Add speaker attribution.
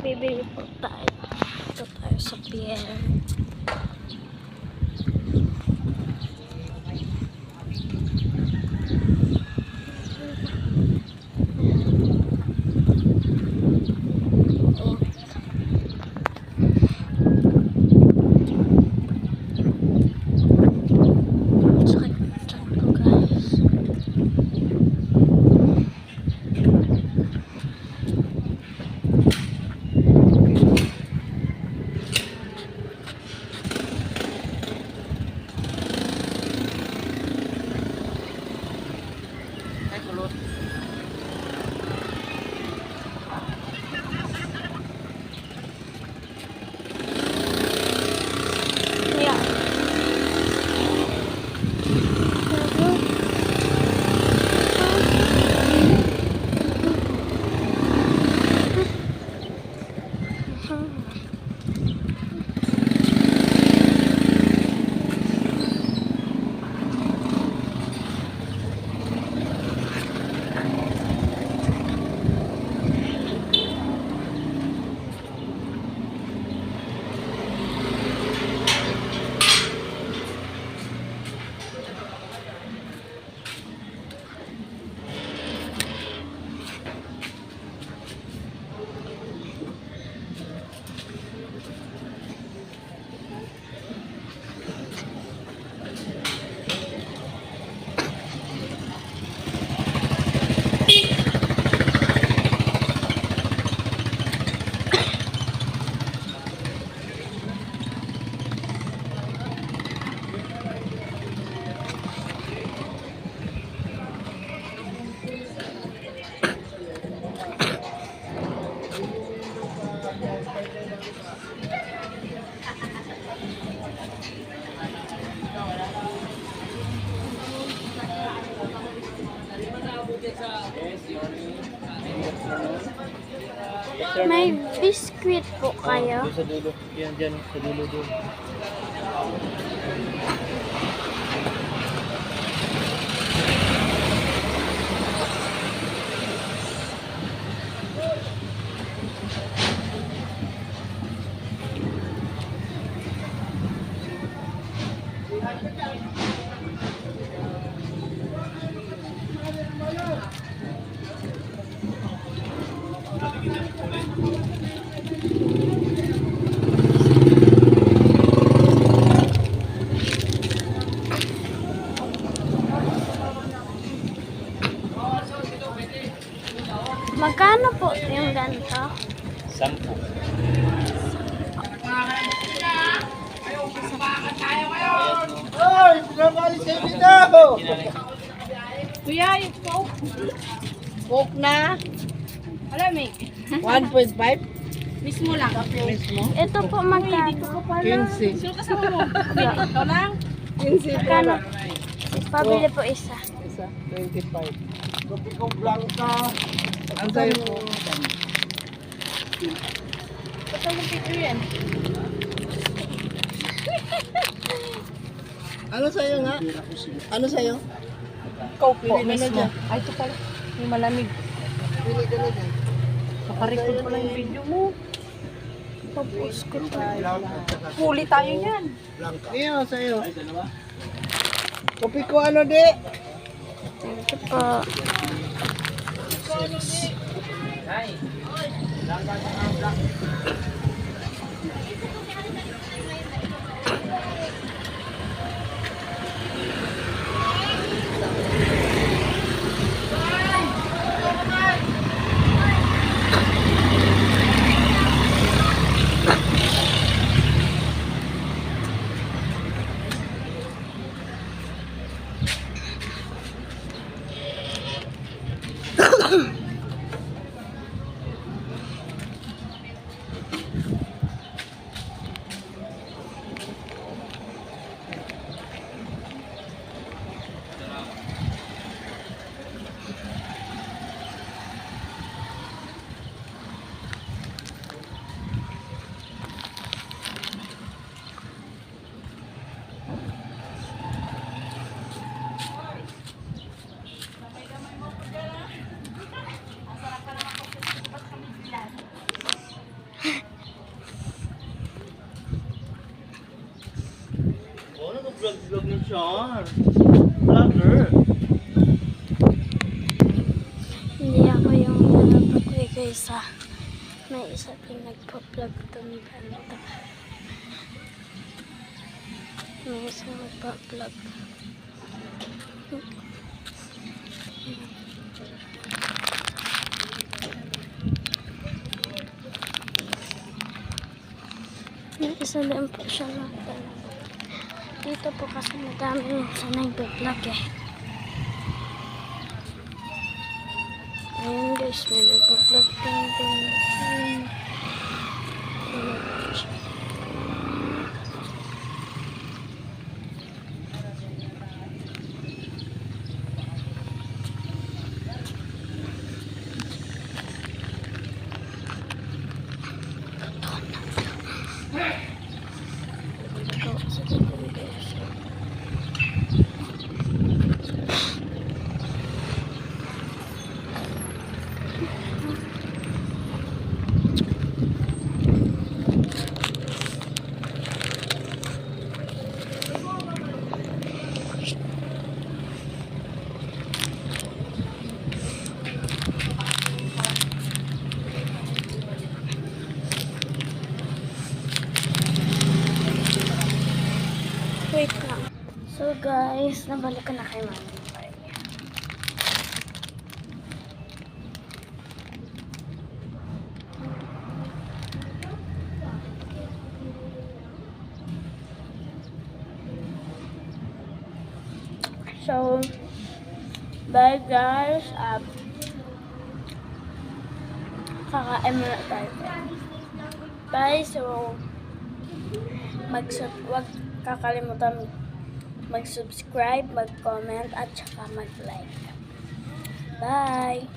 Speaker 1: Bibili po tayo. Ito tayo sa pier. May biscuit po kayo.
Speaker 2: Sa dulo. Yan dyan. Sa dulo doon.
Speaker 1: Magkano po yung ganito?
Speaker 2: 10.
Speaker 3: Ay, pinabalik kayo dito!
Speaker 4: Kuya, yung Coke. Coke na. Alam eh.
Speaker 3: 1.5?
Speaker 4: Mismo lang.
Speaker 3: Mismo?
Speaker 1: Ito po magkano?
Speaker 3: 15.
Speaker 4: Sino kasama mo? Ikaw lang?
Speaker 3: 15
Speaker 1: Magkano? Pabili po isa.
Speaker 3: Isa, 25. Kopi ko blanca. Ang sa'yo po?
Speaker 4: Ito yung picture yan.
Speaker 3: Ano sa'yo nga? Ano sa'yo?
Speaker 4: Coke po,
Speaker 3: Pili ka na
Speaker 4: mismo.
Speaker 3: dyan.
Speaker 4: Ay, ito pala. Yung malamig.
Speaker 3: Pili ka na dyan.
Speaker 4: Nakarecord pala yung video mo.
Speaker 1: Tapos ko tayo.
Speaker 4: Huli tayo yan.
Speaker 3: Blanca. Iyo, sa'yo. Kopi ko ano di?
Speaker 1: Ito po.
Speaker 3: Vlog ni Char. Vlogger.
Speaker 1: Hindi ako yung nagbibigay sa may isa din nagpa-vlog doon banda. May isa nagpa-vlog. May isa din po siya natin. Dito po kasi madami yung sa nagpa-vlog eh. Ayan guys, may nagpa-vlog din. Wait lang. So guys, nabalik ko na kay Mami. So, bye guys. Kakain muna tayo. Bye. So, wag kakalimutan mag-subscribe, mag-comment, at saka mag-like. Bye!